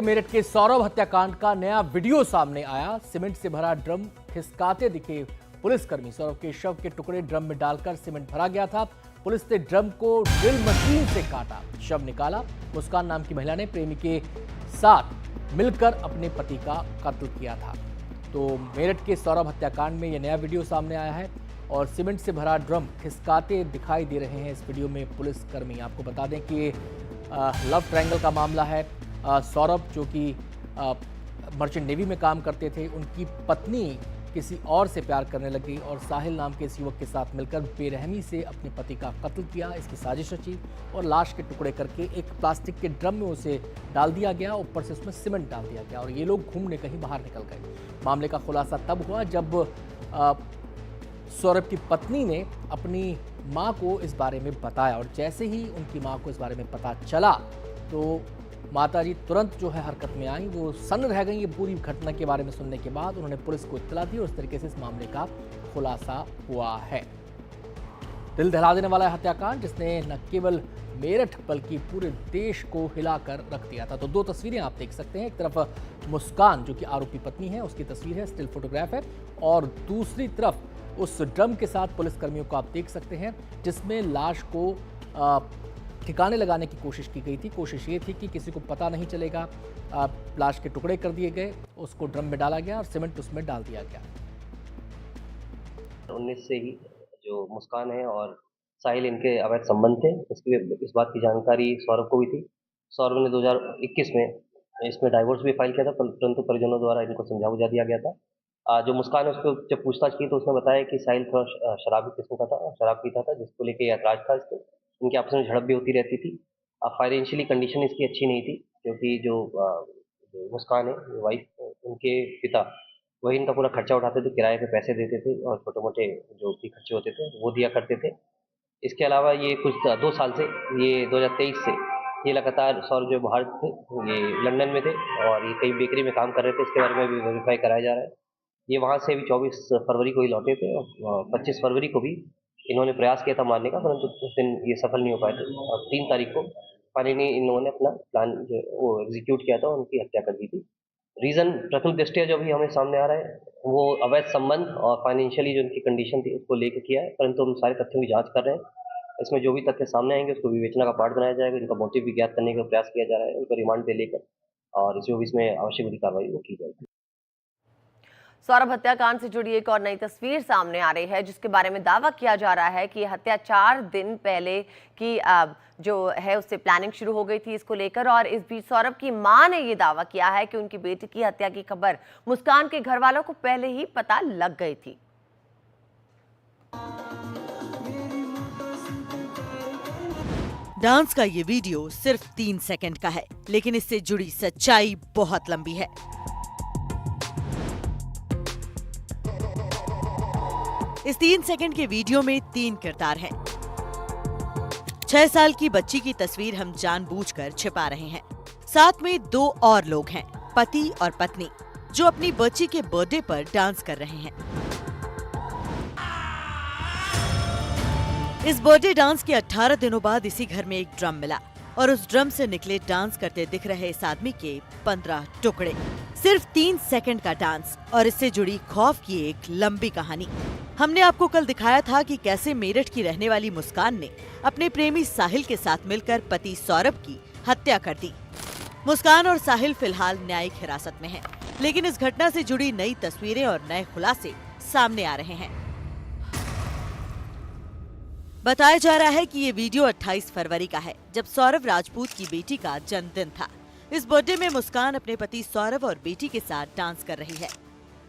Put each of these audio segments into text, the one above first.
मेरठ के सौरभ हत्याकांड का नया वीडियो सामने आया। सीमेंट से भरा ड्रम खिसकाते दिखे पुलिसकर्मी। सौरभ के शव के टुकड़े ड्रम में डालकर सीमेंट भरा गया था। पुलिस ने ड्रम को ड्रिल मशीन से काटा, शव निकाला। मुस्कान नाम की महिला ने प्रेमी के साथ मिलकर अपने पति का कत्ल किया था। तो मेरठ के सौरभ हत्याकांड में यह नया वीडियो सामने आया है और सीमेंट से भरा ड्रम खिसकाते दिखाई दे रहे हैं इस वीडियो में पुलिसकर्मी। आपको बता दें कि लव ट्रायंगल का मामला है। सौरभ जो कि मर्चेंट नेवी में काम करते थे, उनकी पत्नी किसी और से प्यार करने लगी और साहिल नाम के इस युवक के साथ मिलकर बेरहमी से अपने पति का कत्ल किया। इसकी साजिश रची और लाश के टुकड़े करके एक प्लास्टिक के ड्रम में उसे डाल दिया गया, ऊपर से उसमें सीमेंट डाल दिया गया और ये लोग घूमने कहीं बाहर निकल गए। मामले का खुलासा तब हुआ जब सौरभ की पत्नी ने अपनी मां को इस बारे में बताया और जैसे ही उनकी मां को इस बारे में पता चला तो माताजी तुरंत जो है हरकत में आई। वो सन्न रह गई ये पूरी घटना के बारे में सुनने के बाद। उन्होंने पुलिस को इत्तला दी और इस तरीके से इस मामले का खुलासा हुआ है। दिल दहला देने वाला हत्याकांड जिसने न केवल मेरठ बल्कि पूरे देश को हिलाकर रख दिया था। तो दो तस्वीरें आप देख सकते हैं। एक तरफ मुस्कान जो कि आरोपी पत्नी है, उसकी तस्वीर है, स्टिल फोटोग्राफ है, और दूसरी तरफ उस ड्रम के साथ पुलिसकर्मियों को आप देख सकते हैं जिसमें लाश को ठिकाने लगाने की कोशिश की गई थी। कोशिश ये थी कि किसी को पता नहीं चलेगा। लाश के टुकड़े कर दिए गए, उसको ड्रम में डाला गया और सीमेंट उसमें डाल दिया गया। 19 से ही जो मुस्कान है और साहिल इनके अवैध संबंध थे, इस बात की जानकारी सौरभ को भी थी। सौरभ ने 2021 में इसमें डाइवोर्स भी फाइल किया था, परंतु परिजनों द्वारा इनको समझा बुझा दिया गया था। जो मुस्कान है उसको जब पूछताछ की तो उसने बताया कि साहिल थोड़ा शराबी किस्म का था, शराब पीता था, जिसको लेके ऐतराज था इसको। इनके आपस में झड़प भी होती रहती थी। फाइनेंशियली कंडीशन इसकी अच्छी नहीं थी क्योंकि जो मुस्कान है वाइफ, उनके पिता वही इनका पूरा खर्चा उठाते थे, किराए पे पैसे देते थे और छोटे मोटे जो भी खर्चे होते थे वो दिया करते थे। इसके अलावा ये कुछ 2 साल से, ये 2023 से ये लगातार सौरभ जो बाहर थे, ये लंदन में थे और ये कहीं बेकरी में काम कर रहे थे। इसके बारे में भी वेरीफाई कराया जा रहा है। ये वहाँ से भी 24 फरवरी को ही लौटे थे और 25 फरवरी को भी इन्होंने प्रयास किया था मारने का, परंतु उस दिन ये सफल नहीं हो पाए थे और 3 तारीख को फाइनली इन्होंने अपना प्लान जो वो एग्जीक्यूट किया था, उनकी हत्या कर दी थी। रीज़न प्रथम दृष्टया जो भी हमें सामने आ रहा है वो अवैध संबंध और फाइनेंशियली जो उनकी कंडीशन थी उसको लेकर किया है, परंतु हम सारे तथ्यों की जाँच कर रहे हैं। इसमें जो भी तथ्य सामने आएंगे उसको विवेचना का पार्ट बनाया जाएगा। इनका मोटिव भी ज्ञात करने का प्रयास किया जा रहा है, उनको रिमांड पे लेकर, और जो भी इसमें आवश्यक कार्रवाई वो की जाएगी। सौरभ हत्याकांड से जुड़ी एक और नई तस्वीर सामने आ रही है जिसके बारे में दावा किया जा रहा है कि यह हत्या 4 दिन पहले की जो है उससे प्लानिंग शुरू हो गई थी इसको लेकर। और इस बीच सौरभ की मां ने यह दावा किया है कि उनकी बेटी की हत्या की खबर मुस्कान के घर वालों को पहले ही पता लग गई थी। डांस का ये वीडियो सिर्फ 3 सेकंड का है, लेकिन इससे जुड़ी सच्चाई बहुत लंबी है। इस 3 सेकंड के वीडियो में 3 किरदार हैं। 6 साल की बच्ची की तस्वीर हम जानबूझकर छिपा रहे हैं। साथ में 2 और लोग हैं, पति और पत्नी, जो अपनी बच्ची के बर्थडे पर डांस कर रहे हैं। इस बर्थडे डांस के 18 दिनों बाद इसी घर में एक ड्रम मिला और उस ड्रम से निकले डांस करते दिख रहे इस आदमी के 15 टुकड़े। सिर्फ 3 सेकंड का डांस और इससे जुड़ी खौफ की एक लंबी कहानी। हमने आपको कल दिखाया था कि कैसे मेरठ की रहने वाली मुस्कान ने अपने प्रेमी साहिल के साथ मिलकर पति सौरभ की हत्या कर दी। मुस्कान और साहिल फिलहाल न्यायिक हिरासत में हैं, लेकिन इस घटना से जुड़ी नई तस्वीरें और नए खुलासे सामने आ रहे हैं। बताया जा रहा है कि ये वीडियो 28 फरवरी का है, जब सौरभ राजपूत की बेटी का जन्मदिन था। इस बर्थडे में मुस्कान अपने पति सौरभ और बेटी के साथ डांस कर रही है।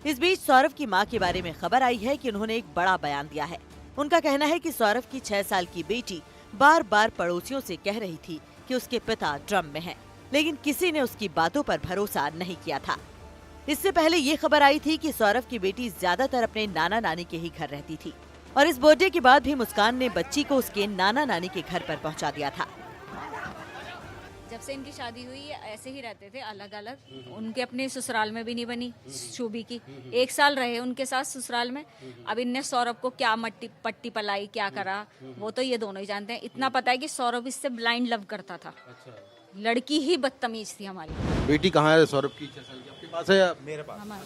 इस बीच सौरभ की मां के बारे में खबर आई है कि उन्होंने एक बड़ा बयान दिया है। उनका कहना है कि सौरभ की 6 साल की बेटी बार बार पड़ोसियों से कह रही थी कि उसके पिता ड्रम में हैं, लेकिन किसी ने उसकी बातों पर भरोसा नहीं किया था। इससे पहले ये खबर आई थी कि सौरभ की बेटी ज्यादातर अपने नाना नानी के ही घर रहती थी और इस बर्थडे के बाद भी मुस्कान ने बच्ची को उसके नाना नानी के घर पर पहुंचा दिया था। जब से इनकी शादी हुई ऐसे ही रहते थे अलग अलग। उनके अपने ससुराल में भी नहीं बनी शोभी की। 1 साल रहे उनके साथ ससुराल में। अब इनने सौरभ को क्या पट्टी पलाई क्या करा वो तो ये दोनों ही जानते हैं। इतना पता है कि सौरभ इससे ब्लाइंड लव करता था। लड़की ही बदतमीज थी हमारी। बेटी कहाँ है सौरभ की 6 साल की? आपके पास है या मेरे पास? हमारे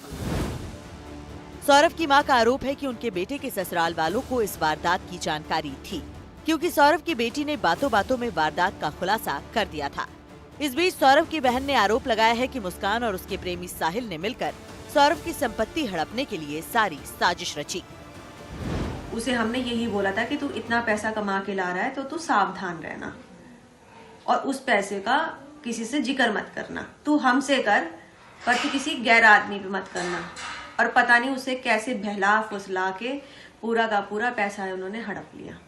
सौरभ की मां का आरोप है कि उनके बेटे के ससुराल वालों को इस वारदात की जानकारी थी, क्योंकि सौरभ की बेटी ने बातों बातों में वारदात का खुलासा कर दिया था। इस बीच सौरभ की बहन ने आरोप लगाया है कि मुस्कान और उसके प्रेमी साहिल ने मिलकर सौरभ की संपत्ति हड़पने के लिए सारी साजिश रची। उसे हमने यही बोला था कि तू इतना पैसा कमा के ला रहा है तो तू सावधान रहना और उस पैसे का किसी से जिक्र मत करना, तू हमसे कर पर तू किसी गैर आदमी पे मत करना। और पता नहीं उसे कैसे बहला फुसला के पूरा का पूरा पैसा है उन्होंने हड़प लिया।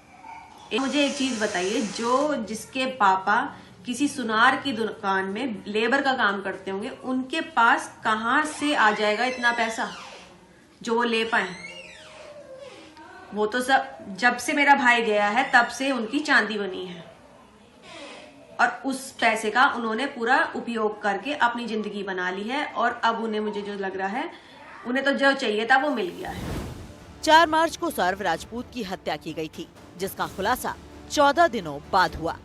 मुझे एक चीज बताइए, जो जिसके पापा किसी सुनार की दुकान में लेबर का काम करते होंगे, उनके पास कहाँ से आ जाएगा इतना पैसा जो वो ले पाए? वो तो सब जब से मेरा भाई गया है तब से उनकी चांदी बनी है और उस पैसे का उन्होंने पूरा उपयोग करके अपनी जिंदगी बना ली है। और अब उन्हें, मुझे जो लग रहा है, उन्हें तो जो चाहिए था वो मिल गया है। 4 मार्च को सौरभ राजपूत की हत्या की गई थी, जिसका खुलासा 14 दिनों बाद हुआ।